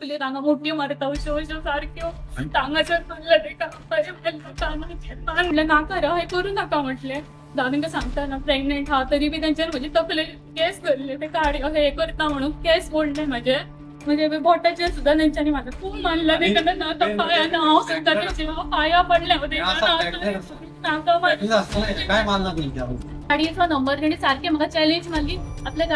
आपली रांगा मोठी मारता अश्यो अश्यो सारक्यो टांगाचेर पडले तेका म्हणलें नाका रे हें करूं नाका म्हटलें. हांव तांकां सांगता प्रेग्नेंट हा तरी बी तेंच्यानी म्हजी तकले केस धरले ते काडी अशें हें करता म्हणून केस मोडले म्हणजे बोटाचेर सुद्दां तेंच्यांनी म्हाका खूब मारला तेका नाका पांयान हांव सुद्दां तेंच्या पांया पडलें नाका काय मारला तेंच्या गाडयेचो नंबर तेणी सारखे म्हाका चॅलेंज मारली आपल्या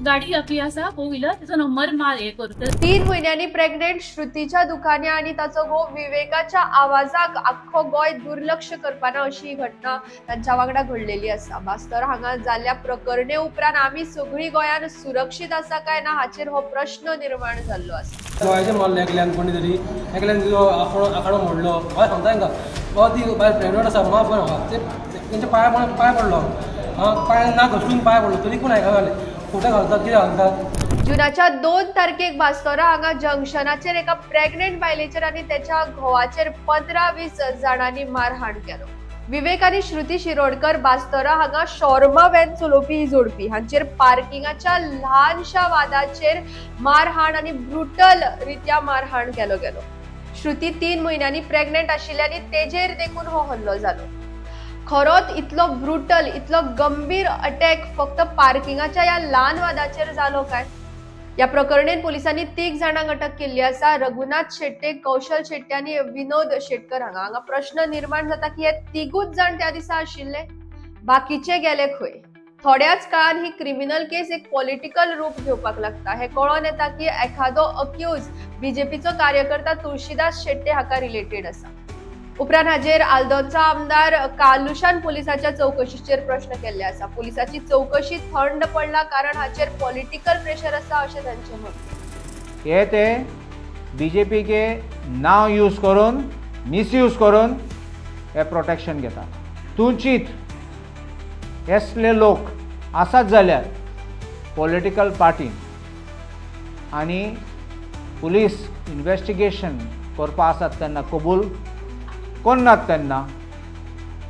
गाडी आपली आसा फोर व्हिलर तिचो नंबर मार हे करता. 3 महिन्यांनी प्रेग्नेंट श्रुतीच्या दुखाने आणि ताचो घोव विवेकाच्या आवाजाक आख्खो गोय दुर्लक्ष करपाना अशी घटना तांच्या वांगडा घडलेली आसा. मास्तर हांगा जाल्ल्या प्रकरणे उपरांत आमी सगळी गोंयान सुरक्षीत आसा काय ना हाचेर हो प्रश्न निर्माण जाल्लो आसा. गोंयाचे मारले एकल्यान कोणी तरी एकल्यान तिचो आंकडो मोडलो हय सांगता तांकां बाबा ती बायल प्रेग्नंट आसा माफ कर म्हाका तेंच्या पांय पडलो पांय ना घसरून पांय पडलो तरी कोण आयकले खोटें घालतात कितें घालतात. जुनाच्या 2 तारखेक बास्तोरा हांगा जंक्शनाचेर एका प्रेग्नेंट बायलेचेर आनी त्याच्या घोवाचेर 15-20 जाणांनी मारहाण केलो. विवेक आनी श्रुती शिरोडकर बास्तोरा हांगा शॉर्मा व्हॅन चलोवपी ही जोडपी हांचेर पार्किंगाच्या ल्हानशा वादाचेर मारहाण आनी ब्रुटल रित्या मारहाण केलो गेलो. श्रुती 3 महिन्यांनी प्रेग्नेंट आशिल्ल्यानी तेजेर देखून हो हल्लो जालो. खरोच इतलो ब्रुटल इतलो गंभीर अटॅक फक्त पार्किंगाच्या या ल्हान वादाचेर जालो काय? या प्रकरणेन पोलिसांनी 3 जाणांक अटक केल्ली आसा. रघुनाथ शेट्टे, कौशल शेट्टे आनी विनोद शेटकर हांगा प्रश्न निर्माण जाता की हे 3 जाण त्या दिसा आशिल्ले बाकीचे गेले खंय? थोड्याच काळान ही क्रिमिनल केस एक पॉलिटिकल रूप घेवपाक लागता. हे कळोन येता की एखादो अक्यूज बीजेपीचो कार्यकर्ता तुळशीदास शेट्टे हाका रिलेटेड आसा. उपरांत हाजेर आल्दोंचो आमदार कालुशान पोलिसांच्या चौकशीचेर प्रश्न केल्ले आसा. पोलिसांची चौकशी थंड पडला कारण हाचेर पॉलिटिकल प्रेशर आसा अशें तांचें म्हणणें. हे ते बीजेपी के नाव यूज करून मिसयूज करून हे प्रोटेक्शन घेता. तूं चिंत असले लोक आसात जाल्यार पॉलिटिकल पार्टीन आनी पुलीस इन्वेस्टिगेशन करपा आसात तेन्ना कबूल करनात तेन्ना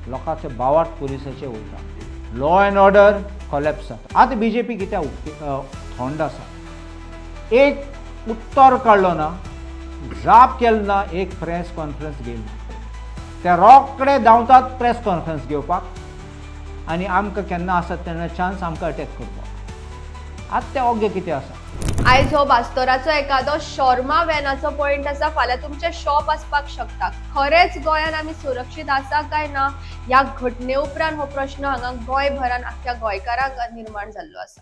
लोकांचे बावाट पुलिसाचे वयता. लॉ एंड ऑर्डर कॉलेप्स जाता. आतां बीजेपी कित्याक थंड आसा. एक उत्तर काडलो ना जाप केलो ना एक प्रेस कॉन्फरन्स घेयली ते रोखडे धांवतात प्रेस कॉन्फरन्स घेवपाक आनी आमकां केन्ना आसत तेन्ना चान्स आमकां अटॅक करपाक. आतां ते ओगे कितें आसा. आयज हो बास्तोराचो एखादो शॉर्मा व्हॅनाचो पॉइंट आसा फाल्यां तुमचे शॉप आसपाक शकता. खरेंच गोंयान आमी सुरक्षीत आसा काय ना या घटने उपरांत हो प्रश्न हांगा गोंयभरान आख्ख्या गोंयकारांक निर्माण जाल्लो आसा.